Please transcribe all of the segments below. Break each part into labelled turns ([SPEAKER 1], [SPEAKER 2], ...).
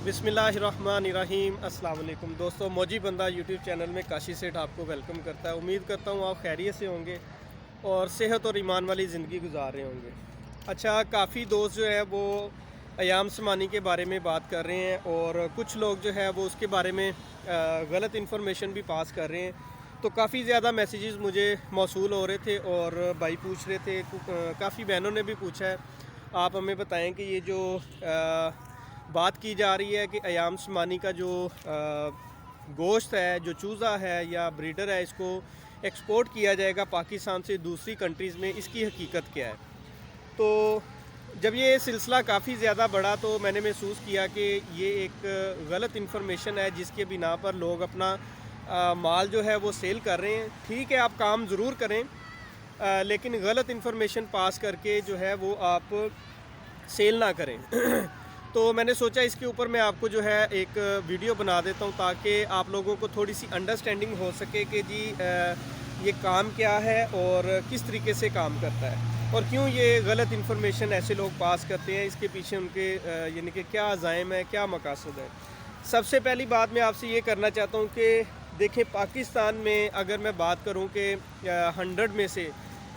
[SPEAKER 1] बिस्मिल्लाहिर्रहमानिर्रहीम। अस्सलाम वालेकुम दोस्तों, मौजी बंदा यूट्यूब चैनल में काशी सेठ आपको वेलकम करता है। उम्मीद करता हूँ आप खैरियत से होंगे और सेहत और ईमान वाली ज़िंदगी गुजार रहे होंगे। अच्छा, काफ़ी दोस्त जो है वो अयाम समानी के बारे में बात कर रहे हैं और कुछ लोग जो है वो उसके बारे में गलत इन्फॉर्मेशन भी पास कर रहे हैं। तो काफ़ी ज़्यादा मैसेजेस मुझे मौसूल हो रहे थे और भाई पूछ रहे थे, काफ़ी बहनों ने भी पूछा है आप हमें बताएं कि ये जो बात की जा रही है कि अयाम समानी का जो गोश्त है, जो चूज़ा है या ब्रीडर है, इसको एक्सपोर्ट किया जाएगा पाकिस्तान से दूसरी कंट्रीज़ में, इसकी हकीकत क्या है। तो जब ये सिलसिला काफ़ी ज़्यादा बढ़ा तो मैंने महसूस किया कि ये एक गलत इन्फॉर्मेशन है जिसके बिना पर लोग अपना माल जो है वो सेल कर रहे हैं। ठीक है, आप काम ज़रूर करें, लेकिन गलत इन्फॉर्मेशन पास करके जो है वो आप सेल ना करें। तो मैंने सोचा इसके ऊपर मैं आपको जो है एक वीडियो बना देता हूँ ताकि आप लोगों को थोड़ी सी अंडरस्टैंडिंग हो सके कि जी ये काम क्या है और किस तरीके से काम करता है और क्यों ये गलत इन्फॉर्मेशन ऐसे लोग पास करते हैं, इसके पीछे उनके यानी कि क्या अज़ाइम है, क्या मकासद है। सबसे पहली बात मैं आपसे ये करना चाहता हूँ कि देखें, पाकिस्तान में अगर मैं बात करूँ कि 100 में से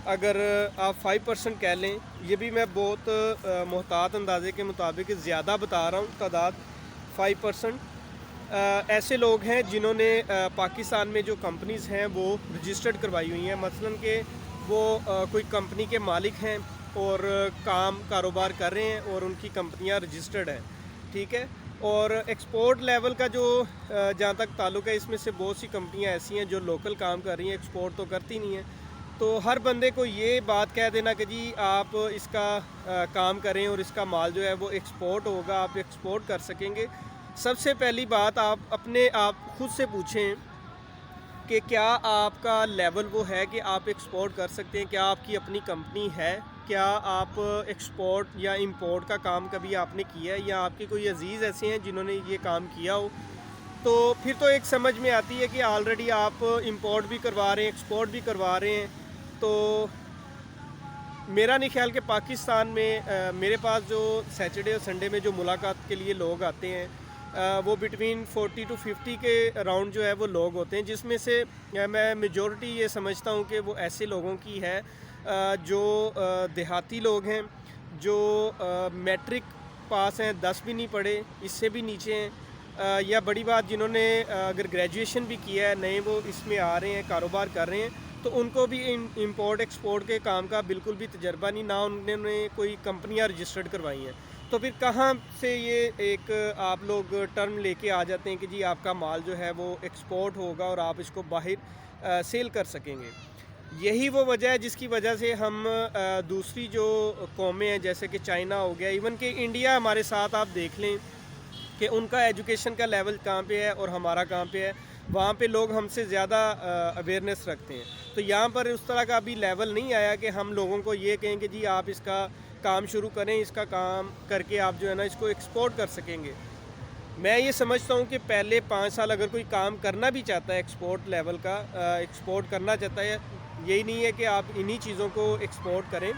[SPEAKER 1] अगर आप 5% कह लें, ये भी मैं बहुत मोहतात अंदाजे के मुताबिक ज़्यादा बता रहा हूँ, तादाद 5% ऐसे लोग हैं जिन्होंने पाकिस्तान में जो कंपनीज़ हैं वो रजिस्टर्ड करवाई हुई हैं। मसलन कि वो कोई कंपनी के मालिक हैं और कारोबार कर रहे हैं और उनकी कंपनियां रजिस्टर्ड हैं, ठीक है। और एक्सपोर्ट लेवल का जो जहाँ तक ताल्लुक़ है, इसमें से बहुत सी कंपनियां ऐसी हैं जो लोकल काम कर रही हैं, एक्सपोर्ट तो करती नहीं हैं। तो हर बंदे को ये बात कह देना कि जी आप इसका काम करें और इसका माल जो है वो एक्सपोर्ट होगा, आप एक्सपोर्ट कर सकेंगे। सबसे पहली बात आप अपने आप खुद से पूछें कि क्या आपका लेवल वो है कि आप एक्सपोर्ट कर सकते हैं, क्या आपकी अपनी कंपनी है, क्या आप एक्सपोर्ट या इंपोर्ट का काम कभी आपने किया है या आपके कोई अजीज़ ऐसे हैं जिन्होंने ये काम किया हो। तो फिर तो एक समझ में आती है कि ऑलरेडी आप इंपोर्ट भी करवा रहे हैं, एक्सपोर्ट भी करवा रहे हैं। तो मेरा नहीं ख्याल कि पाकिस्तान में मेरे पास जो सैटरडे और संडे में जो मुलाकात के लिए लोग आते हैं वो बिटवीन 40 to 50 के अराउंड जो है वो लोग होते हैं, जिसमें से मैं मेजॉरिटी ये समझता हूँ कि वो ऐसे लोगों की है जो देहाती लोग हैं, जो मैट्रिक पास हैं, 10 भी नहीं पढ़े, इससे भी नीचे हैं, या बड़ी बात जिन्होंने अगर ग्रेजुएशन भी किया है, नए वो इसमें आ रहे हैं, कारोबार कर रहे हैं, तो उनको भी इंपोर्ट एक्सपोर्ट के काम का बिल्कुल भी तजर्बा नहीं, ना उन्होंने कोई कंपनियां रजिस्टर्ड करवाई हैं। तो फिर कहाँ से ये एक आप लोग टर्म लेके आ जाते हैं कि जी आपका माल जो है वो एक्सपोर्ट होगा और आप इसको बाहर सेल कर सकेंगे। यही वो वजह है जिसकी वजह से हम दूसरी जो कौमें हैं, जैसे कि चाइना हो गया, इवन कि इंडिया हमारे साथ आप देख लें कि उनका एजुकेशन का लेवल कहाँ पे है और हमारा कहाँ पे है। वहाँ पे लोग हमसे ज़्यादा अवेयरनेस रखते हैं। तो यहाँ पर उस तरह का अभी लेवल नहीं आया कि हम लोगों को ये कहें कि जी आप इसका काम शुरू करें, इसका काम करके आप जो है ना इसको एक्सपोर्ट कर सकेंगे। मैं ये समझता हूँ कि पहले 5 साल अगर कोई काम करना भी चाहता है एक्सपोर्ट लेवल का, एक्सपोर्ट करना चाहता है, यही नहीं है कि आप इन्हीं चीज़ों को एक्सपोर्ट करें,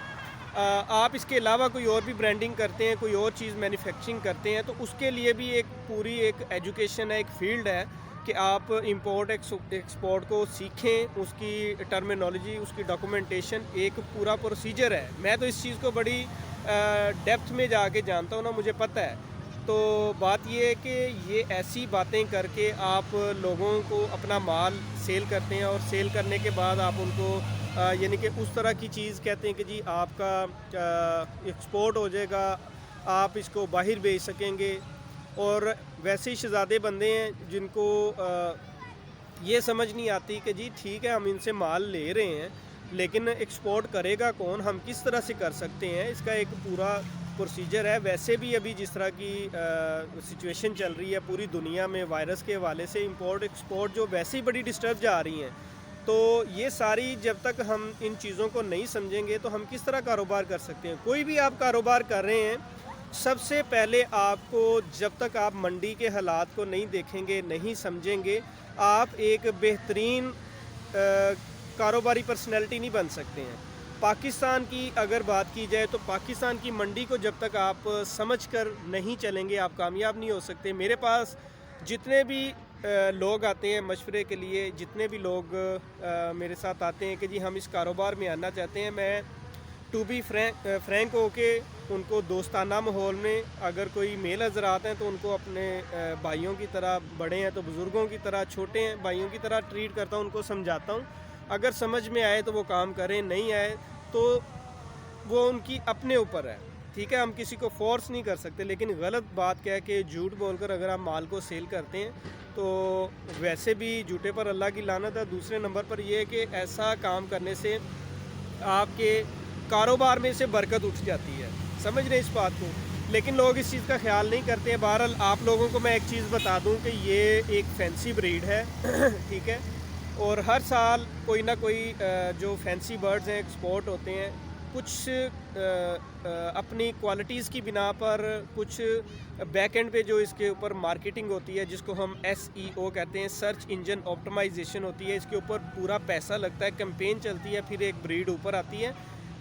[SPEAKER 1] आप इसके अलावा कोई और भी ब्रांडिंग करते हैं, कोई और चीज़ मैन्युफैक्चरिंग करते हैं, तो उसके लिए भी एक पूरी एक एजुकेशन है, एक फील्ड है कि आप इंपोर्ट एक्सपोर्ट को सीखें, उसकी टर्मिनोलॉजी, उसकी डॉक्यूमेंटेशन, एक पूरा प्रोसीजर है। मैं तो इस चीज़ को बड़ी डेप्थ में जाके जानता हूँ ना, मुझे पता है। तो बात ये है कि ये ऐसी बातें करके आप लोगों को अपना माल सेल करते हैं और सेल करने के बाद आप उनको यानी कि उस तरह की चीज़ कहते हैं कि जी आपका एक्सपोर्ट हो जाएगा, आप इसको बाहर भेज सकेंगे। और वैसे ही शहज़ादे बंदे हैं जिनको ये समझ नहीं आती कि जी ठीक है हम इनसे माल ले रहे हैं, लेकिन एक्सपोर्ट करेगा कौन, हम किस तरह से कर सकते हैं, इसका एक पूरा प्रोसीजर है। वैसे भी अभी जिस तरह की सिचुएशन चल रही है पूरी दुनिया में वायरस के हवाले से, इंपोर्ट एक्सपोर्ट जो वैसे ही बड़ी डिस्टर्ब जा रही हैं। तो ये सारी जब तक हम इन चीज़ों को नहीं समझेंगे तो हम किस तरह कारोबार कर सकते हैं। कोई भी आप कारोबार कर रहे हैं, सबसे पहले आपको जब तक आप मंडी के हालात को नहीं देखेंगे, नहीं समझेंगे, आप एक बेहतरीन कारोबारी पर्सनैलिटी नहीं बन सकते हैं। پاکستان کی اگر بات کی جائے تو پاکستان کی منڈی کو جب تک آپ سمجھ کر نہیں چلیں گے آپ کامیاب نہیں ہو سکتے. میرے پاس جتنے بھی لوگ آتے ہیں مشورے کے لیے, جتنے بھی لوگ میرے ساتھ آتے ہیں کہ جی ہم اس کاروبار میں آنا چاہتے ہیں, میں ٹو بی فرینک ہو کے ان کو دوستانہ ماحول میں, اگر کوئی میل حضرات ہیں تو ان کو اپنے بھائیوں کی طرح, بڑے ہیں تو بزرگوں کی طرح, چھوٹے ہیں بھائیوں کی طرح ٹریٹ کرتا ہوں, ان کو سمجھاتا ہوں. اگر سمجھ میں آئے تو وہ کام کریں, نہیں آئے تو وہ ان کی اپنے اوپر ہے. ٹھیک ہے, ہم کسی کو فورس نہیں کر سکتے. لیکن غلط بات کیا ہے کہ جھوٹ بول کر اگر آپ مال کو سیل کرتے ہیں تو ویسے بھی جھوٹے پر اللہ کی لعنت ہے. دوسرے نمبر پر یہ ہے کہ ایسا کام کرنے سے آپ کے کاروبار میں سے برکت اٹھ جاتی ہے. سمجھ رہے ہیں اس بات کو, لیکن لوگ اس چیز کا خیال نہیں کرتے ہیں. بہرحال آپ لوگوں کو میں ایک چیز بتا دوں کہ یہ ایک فینسی بریڈ ہے. ٹھیک ہے, اور ہر سال کوئی نہ کوئی جو فینسی برڈز ہیں ایکسپورٹ ہوتے ہیں. کچھ اپنی کوالٹیز کی بنا پر, کچھ بیک اینڈ پہ جو اس کے اوپر مارکیٹنگ ہوتی ہے جس کو ہم SEO کہتے ہیں, سرچ انجن آپٹمائزیشن ہوتی ہے, اس کے اوپر پورا پیسہ لگتا ہے, کیمپین چلتی ہے, پھر ایک بریڈ اوپر آتی ہے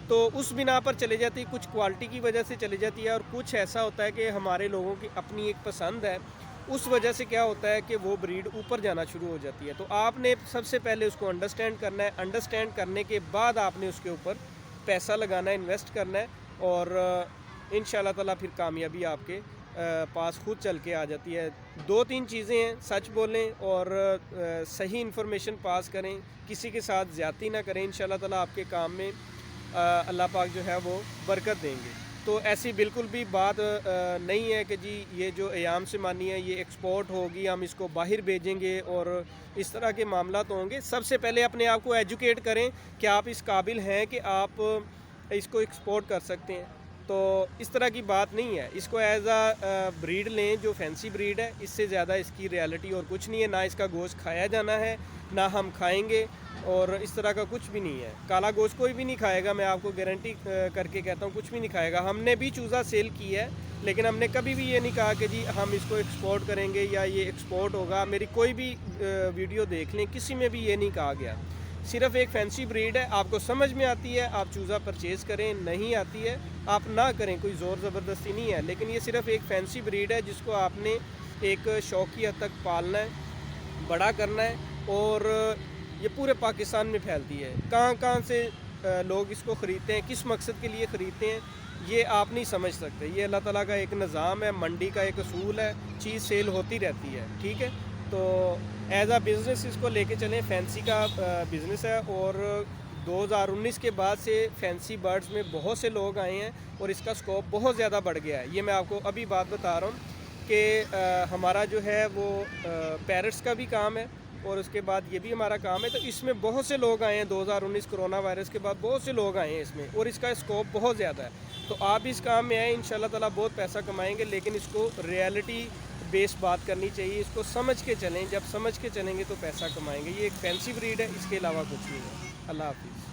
[SPEAKER 1] تو اس بنا پر چلے جاتی ہے. کچھ کوالٹی کی وجہ سے چلی جاتی ہے, اور کچھ ایسا ہوتا ہے کہ ہمارے لوگوں کی اپنی ایک پسند ہے, اس وجہ سے کیا ہوتا ہے کہ وہ بریڈ اوپر جانا شروع ہو جاتی ہے. تو آپ نے سب سے پہلے اس کو انڈرسٹینڈ کرنا ہے. انڈرسٹینڈ کرنے کے بعد آپ نے اس کے اوپر پیسہ لگانا ہے, انویسٹ کرنا ہے, اور انشاءاللہ تعالیٰ پھر کامیابی آپ کے پاس خود چل کے آ جاتی ہے. 2-3 چیزیں ہیں, سچ بولیں اور صحیح انفارمیشن پاس کریں, کسی کے ساتھ زیادتی نہ کریں. انشاءاللہ تعالیٰ آپ کے کام میں اللہ پاک جو ہے وہ برکت دیں گے. تو ایسی بالکل بھی بات نہیں ہے کہ جی یہ جو ایام سمانی ہے یہ ایکسپورٹ ہوگی, ہم اس کو باہر بھیجیں گے اور اس طرح کے معاملات ہوں گے. سب سے پہلے اپنے آپ کو ایجوکیٹ کریں کہ آپ اس قابل ہیں کہ آپ اس کو ایکسپورٹ کر سکتے ہیں. تو اس طرح کی بات نہیں ہے. اس کو ایز اے بریڈ لیں جو فینسی بریڈ ہے, اس سے زیادہ اس کی ریالٹی اور کچھ نہیں ہے. نہ اس کا گوشت کھایا جانا ہے, نہ ہم کھائیں گے, اور اس طرح کا کچھ بھی نہیں ہے. کالا گوشت کوئی بھی نہیں کھائے گا, میں آپ کو گارنٹی کر کے کہتا ہوں, کچھ بھی نہیں کھائے گا. ہم نے بھی چوزا سیل کی ہے, لیکن ہم نے کبھی بھی یہ نہیں کہا کہ جی ہم اس کو ایکسپورٹ کریں گے یا یہ ایکسپورٹ ہوگا. میری کوئی بھی ویڈیو دیکھ لیں, کسی میں بھی یہ نہیں کہا گیا. صرف ایک فینسی بریڈ ہے, آپ کو سمجھ میں آتی ہے آپ چوزا پرچیز کریں, نہیں آتی ہے آپ نہ کریں, کوئی زور زبردستی نہیں ہے. لیکن یہ صرف ایک فینسی بریڈ ہے جس کو آپ نے ایک شوقی حد تک پالنا ہے, بڑا کرنا ہے, اور یہ پورے پاکستان میں پھیلتی ہے. کہاں کہاں سے لوگ اس کو خریدتے ہیں, کس مقصد کے لیے خریدتے ہیں, یہ آپ نہیں سمجھ سکتے. یہ اللہ تعالیٰ کا ایک نظام ہے, منڈی کا ایک اصول ہے, چیز سیل ہوتی رہتی ہے. ٹھیک ہے, تو ایز اے بزنس اس کو لے کے چلیں. فینسی کا بزنس ہے, اور 2019 کے بعد سے فینسی برڈز میں بہت سے لوگ آئے ہیں اور اس کا سکوپ بہت زیادہ بڑھ گیا ہے. یہ میں آپ کو ابھی بات بتا رہا ہوں کہ ہمارا جو ہے وہ پیرٹس کا بھی کام ہے, اور اس کے بعد یہ بھی ہمارا کام ہے. تو اس میں بہت سے لوگ آئے ہیں 2019 کرونا وائرس کے بعد, بہت سے لوگ آئے ہیں اس میں, اور اس کا اسکوپ بہت زیادہ ہے. تو آپ اس کام میں آئیں, انشاءاللہ تعالیٰ بہت پیسہ کمائیں گے. لیکن اس کو ریالٹی بیس بات کرنی چاہیے, اس کو سمجھ کے چلیں. جب سمجھ کے چلیں گے تو پیسہ کمائیں گے. یہ ایک فینسی بریڈ ہے, اس کے علاوہ کچھ نہیں ہے. اللہ حافظ.